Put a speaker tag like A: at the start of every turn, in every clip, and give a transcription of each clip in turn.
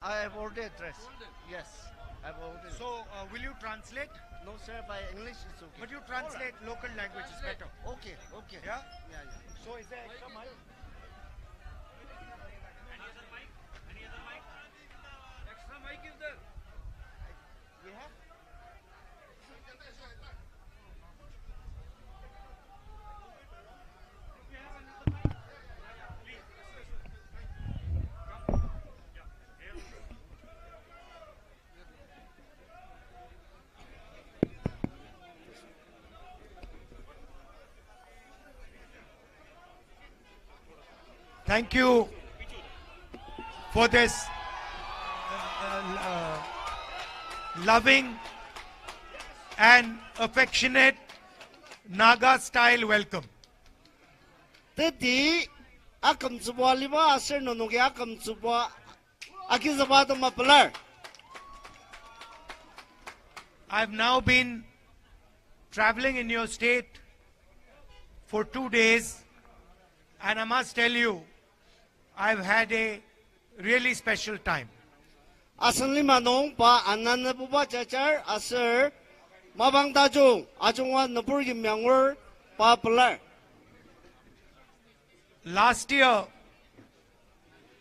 A: I have already addressed. Yes, I have already.
B: So, will you translate?
A: No, sir, by English it's okay.
B: But you translate local language is better.
A: Okay, okay.
B: Yeah?
A: Yeah, yeah.
B: So, is there extra mic?
C: Extra mic is there.
A: We have?
B: Thank you for this loving and affectionate Naga style welcome.
A: Tadi akam sebuah lima asal nungi akam sebuah aki sebuah tu mapelar.
B: I've now been traveling in your state for 2 days, and I must tell you, I've had a really special time.
A: Asal lima nong pa anan na buba cacar asal mabang tajung ajungwan nepur yimyangwer pa pelar.
B: Last year,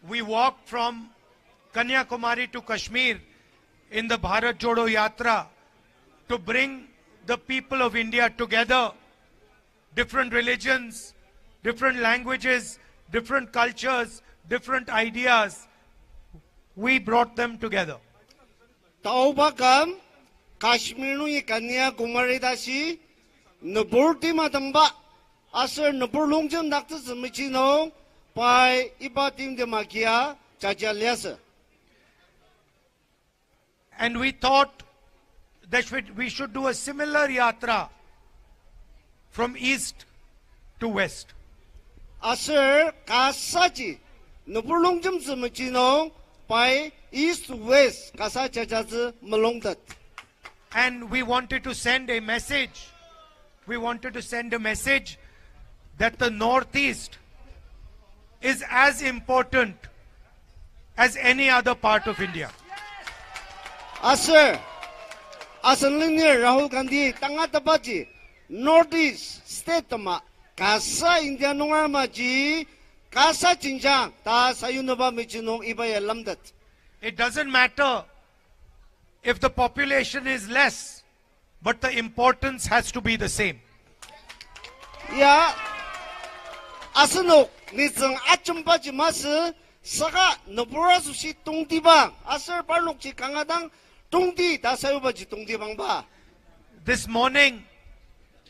B: we walked from Kanyakumari to Kashmir in the Bharat Jodo Yatra to bring the people of India together, different religions, different languages, different cultures, different ideas. We brought them together.
A: Tau bakam Kashmir nu ikanya kumari dasi nepur ti matamba asal nepur longjam nakta semichino pai ibatim de makia cacaliasa.
B: And we thought that we should do a similar yatra from east to west.
A: Asal kasaji nepur longjam semichino pai east to west kasa cacazi melongdat.
B: And we wanted to send a message. We wanted to send a message that the Northeast is as important as any other part of India.
A: Asal linear Rahul Gandhi tanga tapaji Northeast state ma kasa India nungar maji kasa cincang ta sayunaba michinong iba ya lamdat.
B: It doesn't matter if the population is less, but the importance has to be the same.
A: Ya asano nizang achumpaji mas saka nopura sushi tungti bang asal parlok ci kangadang tungti ta sayubaji tungti bang ba.
B: This morning,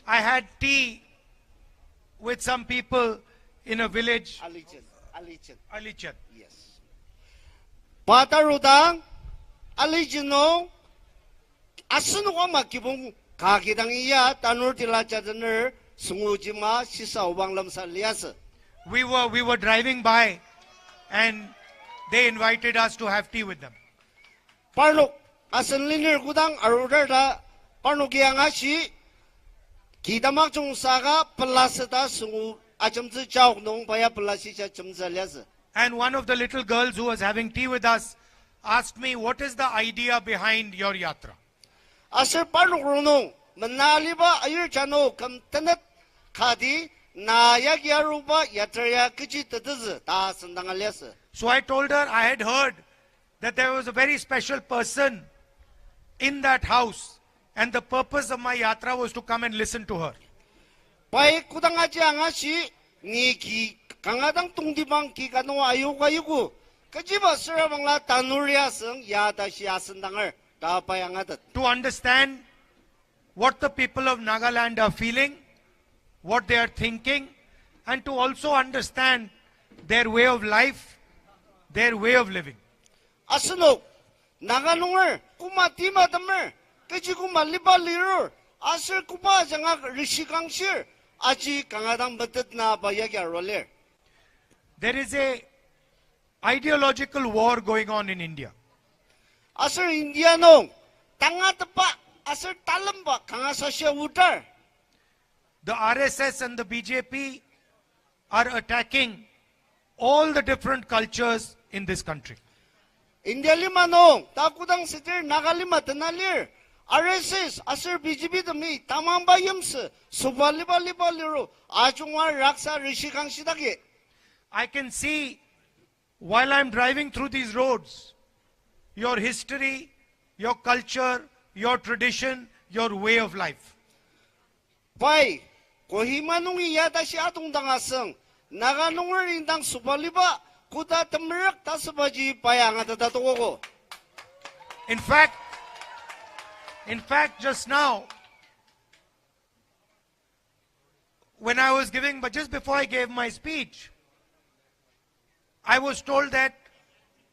B: I had tea with some people in a village, Alichan.
A: Yes. Patarudang Aligino asano ko makibong kakidang iya tanur tilachadener sungujima sisa ubang lam sa liasa.
B: We were driving by, and they invited us to have tea with them.
A: Parlok asan linir gudang arudar parlok yang ashi kita makjong saga pelaseta sungu acamzi jauh nong paya pelasisa camza liasa.
B: And one of the little girls who was having tea with us asked me, what is the idea behind your yatra?
A: Asal parlok runong menali ba ayur chano kam tenet kadi na yaruba yatraya kecil tetez ta sendang aliasa.
B: So I told her I had heard that there was a very special person in that house, and the purpose of my yatra was to come and listen to her.
A: Pai kudang aja angasi ni ki kangadang tungdibang ki kano ayu kayuku kejiba sera bangla tanuria seng ya da sia sendangar da pai angadat.
B: To understand what the people of Nagaland are feeling, what they are thinking, and to also understand their way of life, their way of living.
A: Asano naganungar kumati madamer kejiku maliba lirur asir kupa janga rishikangsir aji kangadang betet na bayagya roller.
B: There is a ideological war going on in India.
A: Asir India no tanga tepa asir talamba kangasasya utar.
B: The RSS and the BJP are attacking all the different cultures in this country.
A: India lima nong, takudang sitir nagalima tenalir. RSS, asir BGB demi tamang bayams, subaliba liba liru, ajungwa raksa rishikang sidagi.
B: I can see while I'm driving through these roads, your history, your culture, your tradition, your way of life.
A: Pai, kohima nungi yada si atong dangasang, naganungar indang subaliba, kuda temerak tasabaji payang at tatoko.
B: In fact, just now, when I was giving, but just before I gave my speech, I was told that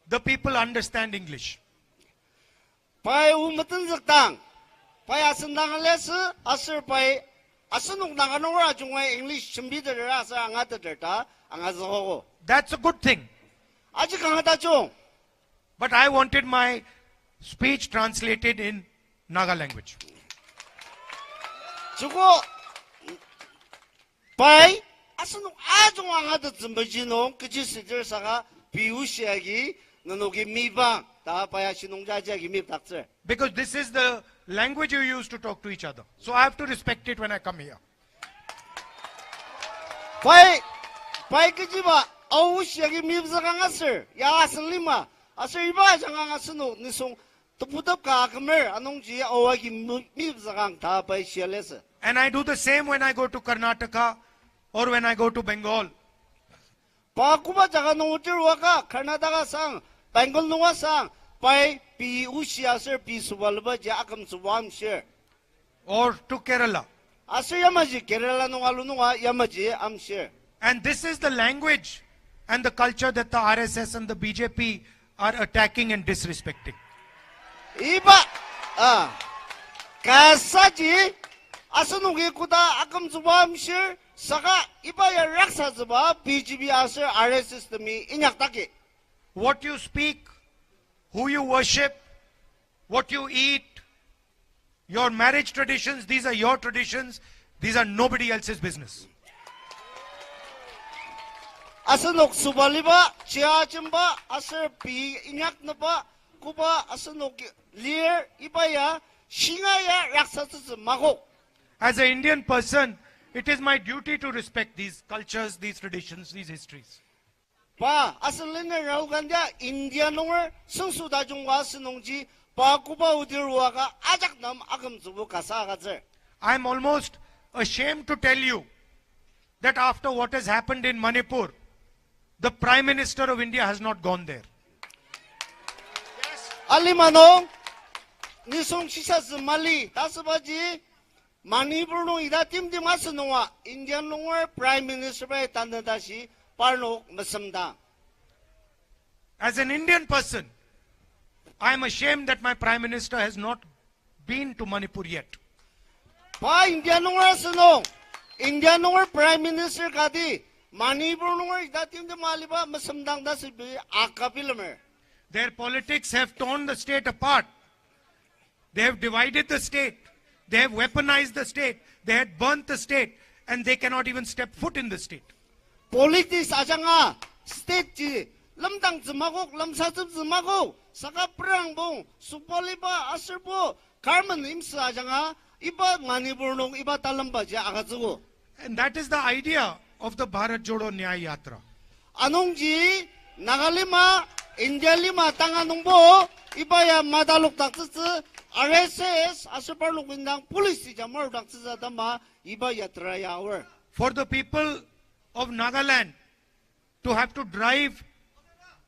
B: the people understand English.
A: Pai umatan zaktang, pai asandang lesi, asir pai, asanung naganungar ajungwa English chambida rasa angata derta, angazoko.
B: That's a good thing.
A: Aji kangata chung.
B: But I wanted my speech translated in Naga language.
A: Chuko, pai, asanung ajungwa angata zambajino, kaji sitir saka, piusiagi, nanugi mibang, ta paya sinung jajagi mibtakzer.
B: Because this is the language you use to talk to each other. So I have to respect it when I come here.
A: Pai kaji ba, ausiagi mibzakang asir, ya asan lima, asir iba jangang asanu, nisung, tuputap ka kamer, anong ji awagi mibzakang ta pai sialesa.
B: And I do the same when I go to Karnataka or when I go to Bengal.
A: Pa kuba jaga nung utirwaka, Karnataka sang, Bengal nunga sang, pai pi usi asir pi subalba ja akam subam shir.
B: Or to Kerala.
A: Asir yamaji, Kerala nung alununga yamaji am shir.
B: And this is the language and the culture that the RSS and the BJP are attacking and disrespecting.
A: Iba, kasaji, asanugi kuda akam subam shir, saka iba ya raksa zuba, BGB asir RSS demi inyak taki.
B: What you speak, who you worship, what you eat, your marriage traditions, these are your traditions. These are nobody else's business.
A: Asanok subaliba, chia chimba, asir pi inyak naba, kuba asanok lir, ibaya, shingaya raksasa magok.
B: As an Indian person, it is my duty to respect these cultures, these traditions, these histories.
A: Pa, asalin na Rahul Gandhi, India nungar, sungsuda jungwa sinongji, pa kuba udirwaga, ajak nam agam zubu kasa agatzer.
B: I'm almost ashamed to tell you that after what has happened in Manipur, the Prime Minister of India has not gone there.
A: Alimano, nisong shisas mali, tasabaji, Manipur nung ida tim asanunga, Indian nungar Prime Minister bay tandadashi, parno masamda.
B: As an Indian person, I am ashamed that my Prime Minister has not been to Manipur yet.
A: Pa Indian nungar sanong, Indian nungar Prime Minister kadi, Manipur nungar ida tim maliba masamdang dasibi akapilamer.
B: Their politics have torn the state apart. They have divided the state. They have weaponized the state. They had burnt the state. And they cannot even step foot in the state.
A: Politics ajanga, state ji, lamdang zimagok, lamsazib zimagok, saka prangbong, supaliba, asirbo, Carmen imsa ajanga, iba Manipur nung iba talamba ja agazugo.
B: And that is the idea of the Bharat Jodo Nyaya Yatra.
A: Anong ji, Nagalima, India lima tanganungbo, iba ya madalok taksisi, RSS, asirparlok windang, policy jamar taksisa tama, iba yatra yawer.
B: For the people of Nagaland to have to drive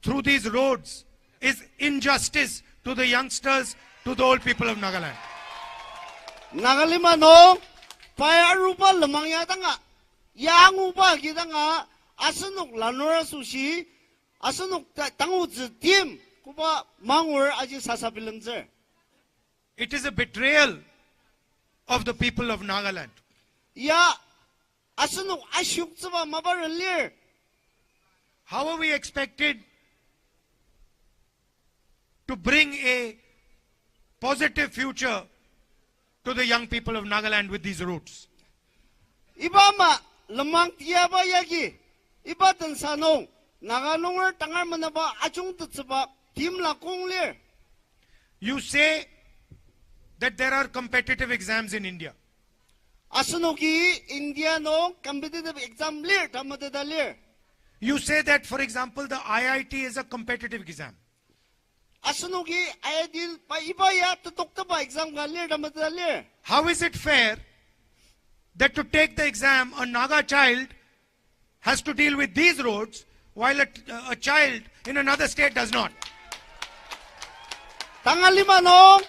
B: through these roads is injustice to the youngsters, to the old people of Nagaland.
A: Nagalima no, paya rupa lemang ya tanga, yang upa kita nga, asanuk lanora sushi, asanuk tangu tim, kupa mangur aji sasabilemzer.
B: It is a betrayal of the people of Nagaland.
A: Ya, asanuk asyuk zaba mabaran lir.
B: How are we expected to bring a positive future to the young people of Nagaland with these routes?
A: Iba ma, lemang tiaba yagi, iba tan sanong, nagalungar tangar manaba achung tutsaba, team la kong lir.
B: You say that there are competitive exams in India.
A: Asunuki India no competitive exam lir tamade da lir.
B: You say that, for example, the IIT is a competitive exam.
A: Asunuki ayadil pa ibaya tutok ba exam ga lir tamade da lir.
B: How is it fair that to take the exam, a Naga child has to deal with these roads while a child in another state does not?
A: Tangalima no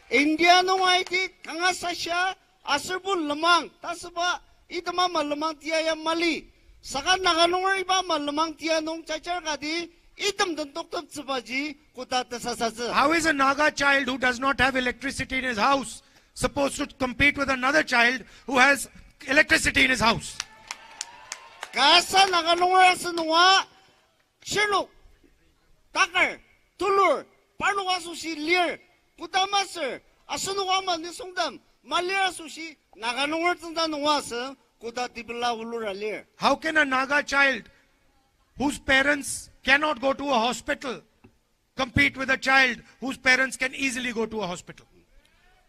A: India no aydi kangasasya asrbul lamang tasba itama malamang tiya mali. Saka naganong iba malamang tiya nung chachar gadi itam dantok tam tsubaji kutata sasaza.
B: How is a Naga child who does not have electricity in his house supposed to compete with another child who has electricity in his house?
A: Kasa naganong asanwa shirluk takar tulur parnuwa susi lir kutamasir asanwa man nisungdam malira susi naganong tanda nuwasa kutatibla ulura lir.
B: How can a Naga child whose parents cannot go to a hospital compete with a child whose parents can easily go to a hospital?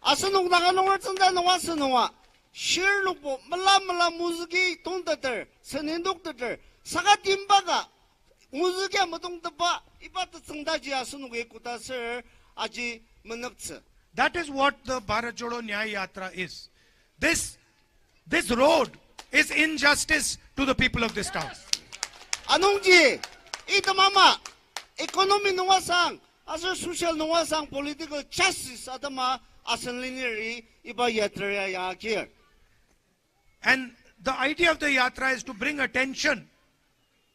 A: Asanong naganong tanda nuwasa nuwa shirluk po mala muziki tungtater saninduktater saka timbaga muziki matungtapa ipat tsandaji asanong kutasir aji manaksa.
B: That is what the Bharat Jodo Nyaya Yatra is. This road is injustice to the people of this town.
A: Anongji, ita mama, economy nuwasang, asal social nuwasang political justice atama asan lineari iba yatra yakir.
B: And the idea of the yatra is to bring attention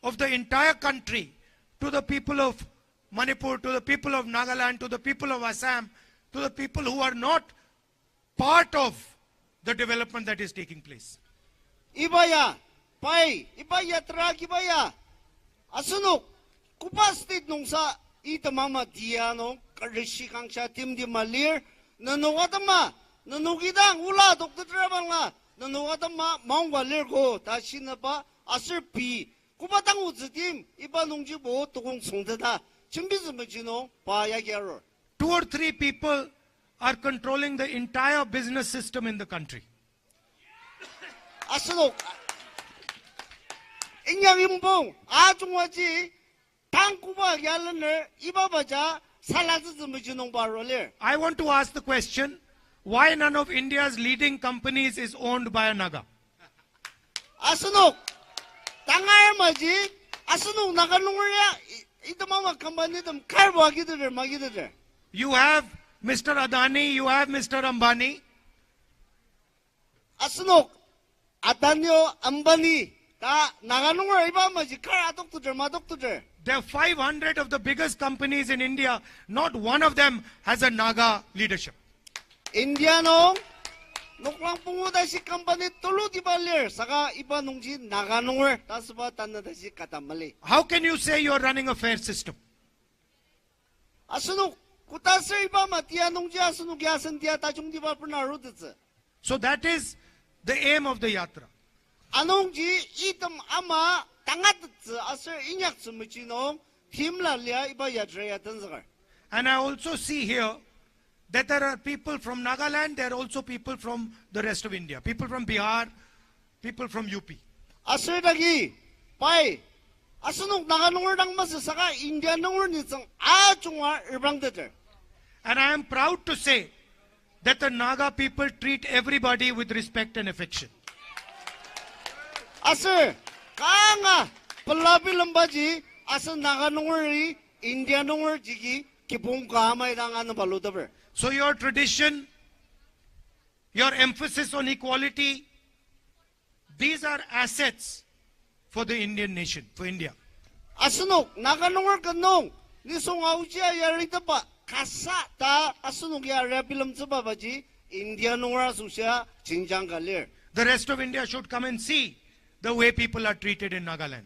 B: of the entire country to the people of Manipur, to the people of Nagaland, to the people of Assam, to the people who are not part of the development that is taking place.
A: Ibaya, pai, ibaya tra ibaya. Asunok, kupastit nung sa ita mama diano, karishi kang siya tim di malir, nanukatama, nanukitang ula doktor trabang la, nanukatama maungwa lir ko, tasin na ba, asir pi, kupatang uzitim, iba nung jibo, tukong sungtata, chimbizimajino, payagero.
B: 2 or 3 people are controlling the entire business system in the country.
A: Asunok, inyang imbong, ajungwaji, tangkuba yalaner, ibabaja, salazimajinong barolir.
B: I want to ask the question, why none of India's leading companies is owned by a Naga?
A: Asunok, tangar maji, asunok naganungya, ito mama company them karbo agidere magidere.
B: You have Mr. Adani, you have Mr. Ambani.
A: Asunok, Adanyo Ambani, ta naganungya iba maji kar adoktuder madoktuder.
B: There are 500 of the biggest companies in India. Not one of them has a Naga leadership.
A: Indiano, nuklang punguda si company tulu di balir, saka iba nungji naganungya, tasba tanada si katamali.
B: How can you say you are running a fair system?
A: Asunok, kutasir iba matia nungji asunok yasan dia tajung di ba pernarudetse.
B: So that is the aim of the yatra.
A: Anongji itam ama tangatetse asir inyak sumichinong timla lia iba yadreya tanzagar.
B: And I also see here that there are people from Nagaland, there are also people from the rest of India. People from Bihar, people from UP.
A: Asir dagi, pai, asunok naganungur dang masasaka India nungur nitsang ajungwa irbang deter.
B: And I am proud to say that the Naga people treat everybody with respect and affection.
A: Asir, kanga, palabi lambaji, asir naganunguri, India nungur jigi, kipung kamay dangan baludaber.
B: So your tradition, your emphasis on equality, these are assets for the Indian nation, for India.
A: Asunok, naganungur kanong, nisong aujia yarita pa, kasa ta asunok yara bilam babaji, India nungur asusya, chinjang galir.
B: The rest of India should come and see the way people are treated in Nagaland.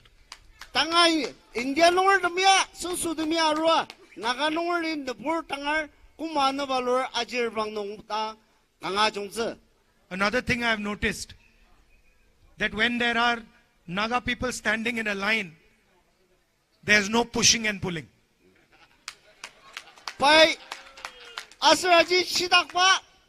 A: Tangay, India nungur damia, sunsu damia arua, naganungur in the poor tangar, kumana valor ajir bang nung ta, tanga jongze.
B: Another thing I have noticed, that when there are Naga people standing in a line, there is no pushing and pulling.
A: pai asraji sidakpa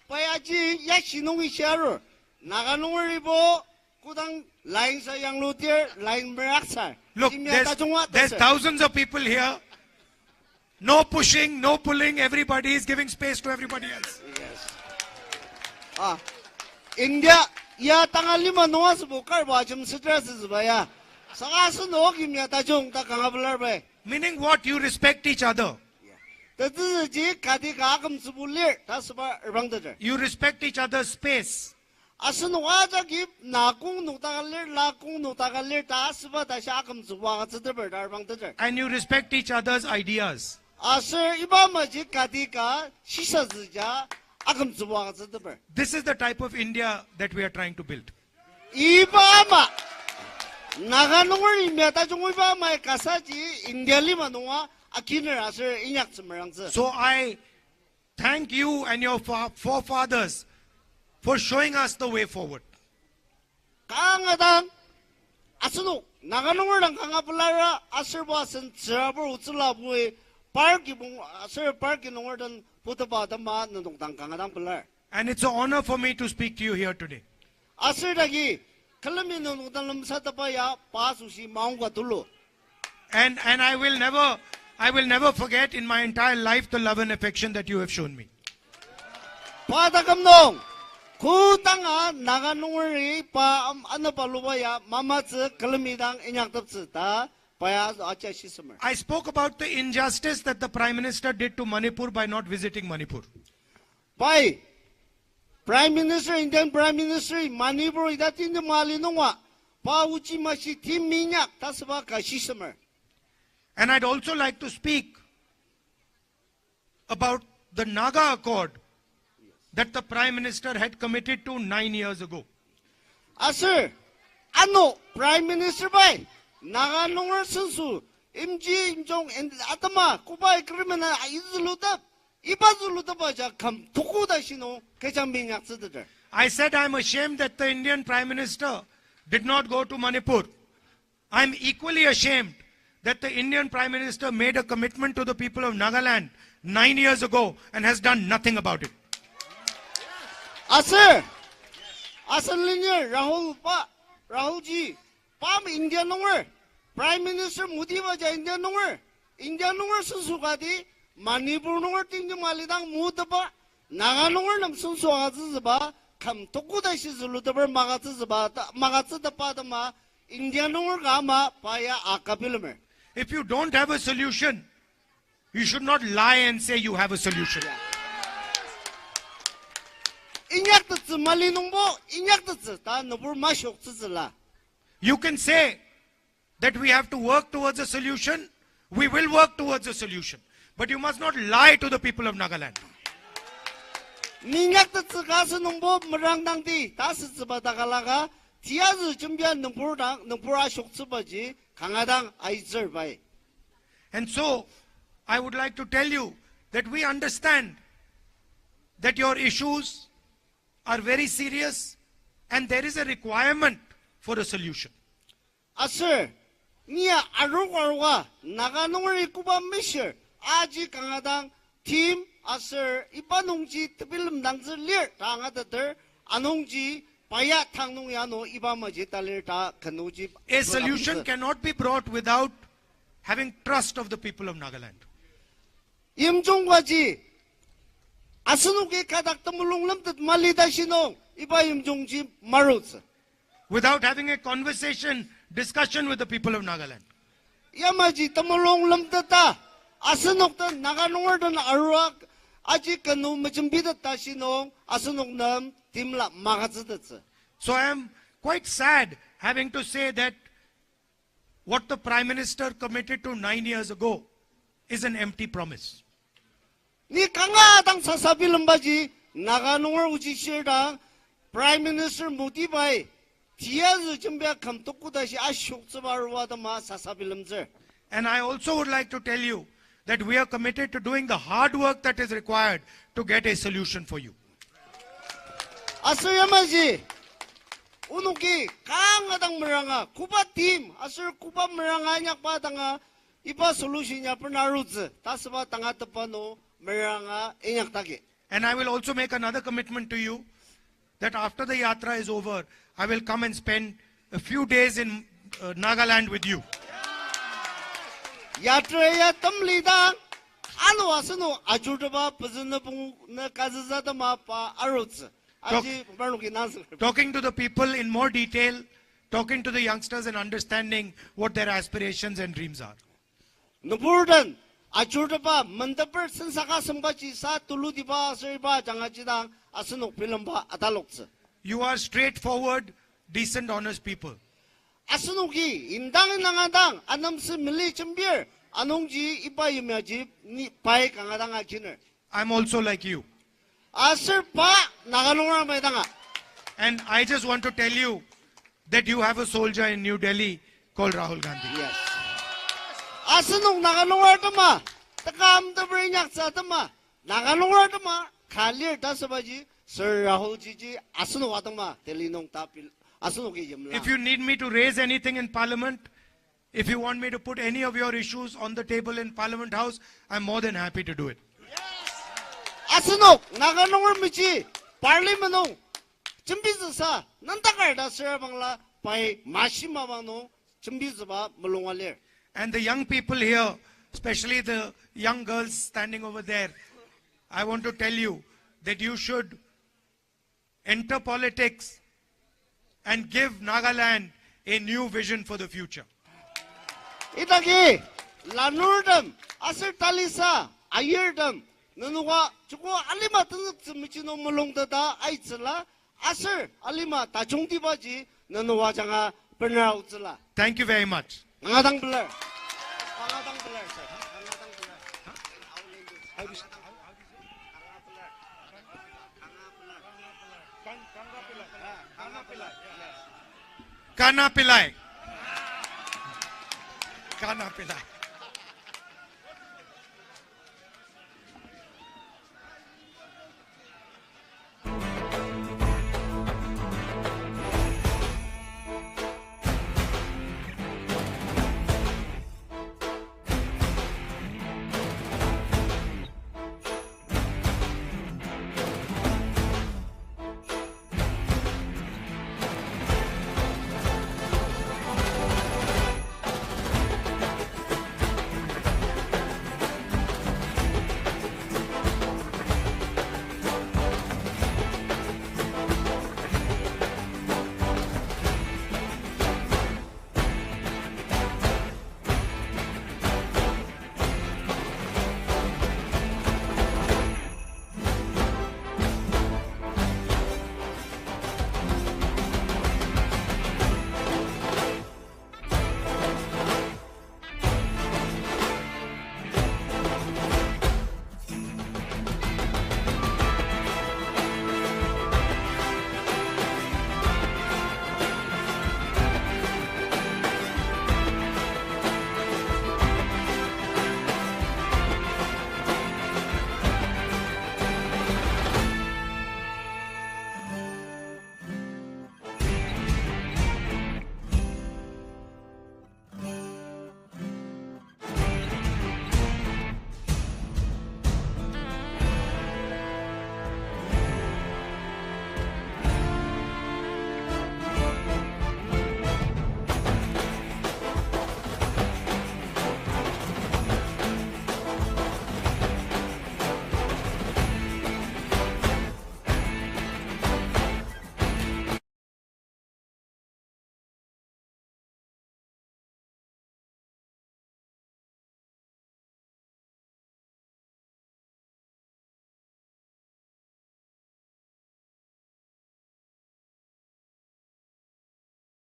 A: payaji yasinong isyaru naganong ribo kudang lain sa yang lutir lain meraksa.
B: Look, there's thousands of people here. No pushing, no pulling. Everybody is giving space to everybody else.
A: Yes. India ya tanga lima noa sebukar bajum stress sebaya. Sangat no kimya tajung tak kangabelar bay.
B: Meaning what? You respect each other.
A: Tetapi kadi kagam sebulir tak sebab orang terjer.
B: You respect each other's space.
A: Asun waja gip nakung nutagalir tak sebab tak syakam sebuah terjer orang terjer.
B: And you respect each other's ideas.
A: Asal iba majid kadi ka sisa saja agam sebuah terjer.
B: This is the type of India that we are trying to build.
A: Iba ma naganong India tajung iba ma kasaji India lima noa.
B: So I thank you and your forefathers for showing us the way forward.
A: Kangadang asunu naganong lang kangapulara aserbasan serabur utsulabui parki bung aser parki nongordan putapatama nandong tang kangadang pular.
B: And it's an honor for me to speak to you here today.
A: Aser dagi kalamin nandong tang lamsatapaya pasusi maungka tulu.
B: And I will never forget in my entire life the love and affection that you have shown me.
A: Padakamnong kutanga naganungri pa ano palubaya mamatse kalamidang inyaktabse ta paya acha shismer.
B: I spoke about the injustice that the Prime Minister did to Manipur by not visiting Manipur.
A: Pai Prime Minister Indian Prime Minister Manipur idatin de malinongwa pa uchi mashi tim minyak tasba ka shismer.
B: And I'd also like to speak about the Naga Accord that the Prime Minister had committed to 9 years ago.
A: Sir, ano Prime Minister bay Naga nongar sensu imji imjong and atama kubay kriminal izulutab ibazulutab aja kam tukuda shino kejambing yaksidder.
B: I said I'm ashamed that the Indian Prime Minister did not go to Manipur. I'm equally ashamed that the Indian Prime Minister made a commitment to the people of Nagaland 9 years ago and has done nothing about it.
A: Sir, Linear Rahul ji, Pam India Nonger, Prime Minister Modi Vaja India Nonger Susukadi, Manipur Nonger Ting Malidang Mutaba, Naga Nam Susuazaba, Kam Tokuda Shizulutaber Magatsa the Padama, India Nonger Gama, Paya Akapilamer.
B: If you don't have a solution, you should not lie and say you have a solution. You can say that we have to work towards a solution. We will work towards a solution. But you must not lie to the people of Nagaland. And so, I would like to tell you that we understand that your issues are very serious and there is a requirement for a solution.
A: Sir, Nia Arugarwa, Naganori Kuba Misher, Aji Kangadang, Team, Sir, Ipanungji, Tibilim Nanzir, Tangadater, Anungji, Paya Tangyano, Ibamaji Talita, Kanuji.
B: A solution cannot be brought without having trust of the people of Nagaland.
A: Imjongwaji, Asunuki Kadaktamulung Lamtat Malida Shino, Iba Imjongji Maruz.
B: Without having a discussion with the people of Nagaland.
A: Yamaji Tamulong Lamtata, Asanokta Naganwardan Aruak, Aji Kanu Machimbida Tashino, Asanoknam, Timla Magazadatsa.
B: So I am quite sad having to say that what the Prime Minister committed to 9 years ago is an empty promise.
A: Ni Kangadang Sasabilambaji, Naganwar Ujishirda, Prime Minister Mutibai, Tiazu Jimbia Kamtokudashi Ashoksabarwadama Sasabilamzer.
B: And I also would like to tell you that we are committed to doing the hard work that is required to get a solution for you.
A: Asayamaji, Unuki, Kangadang Maranga, Kuba team, Asur Kuba Maranga Yakpadanga, Iba solution Yapanaruz, Tasaba Tangatapano, meranga inyak taki.
B: And I will also make another commitment to you that after the yatra is over, I will come and spend a few days in Nagaland with you.
A: Yatraya tamlida anu asunu ajudaba pazuna pung na kazazada ma pa arutz. Aji barnuki nansu.
B: Talking to the people in more detail, talking to the youngsters and understanding what their aspirations and dreams are.
A: Nuburdan ajudaba mandapur sensaka sambachi sa tuludiba seriba jangajidang asunu pilamba atalokse.
B: You are straightforward, decent, honest people.
A: Asunuki indang nangadang anamse mili chambir anongji ipa yumaji ni pai kangadang akiner.
B: I'm also like you.
A: Asir pa nagalunga maidanga.
B: And I just want to tell you that you have a soldier in New Delhi called Rahul Gandhi.
A: Yes. Asunung nagalunga tama takam the brinyak sa tama nagalunga tama kalir dasabaji Sir Rahul Jiji asunu watama telinong tapil asunuki yamla.
B: If you need me to raise anything in Parliament, if you want me to put any of your issues on the table in Parliament House, I'm more than happy to do it.
A: Asunok nagalunga michi parliamenong chambizasa nandakarda Sir Bangla pai mashima bangno chambizaba mulungaler.
B: And the young people here, especially the young girls standing over there, I want to tell you that you should enter politics and give Nagaland a new vision for the future.
A: Itagi lanurdam asir talisa ayerdam nanuwa chuko alima tunuk michino mulongda aitzla asir alima tachungdibaji nanuwa janga penautzla.
B: Thank you very much.
A: Nangadang blur. Nangadang blur sir. Nangadang blur.
B: Kana Pillai. Kana Pillai.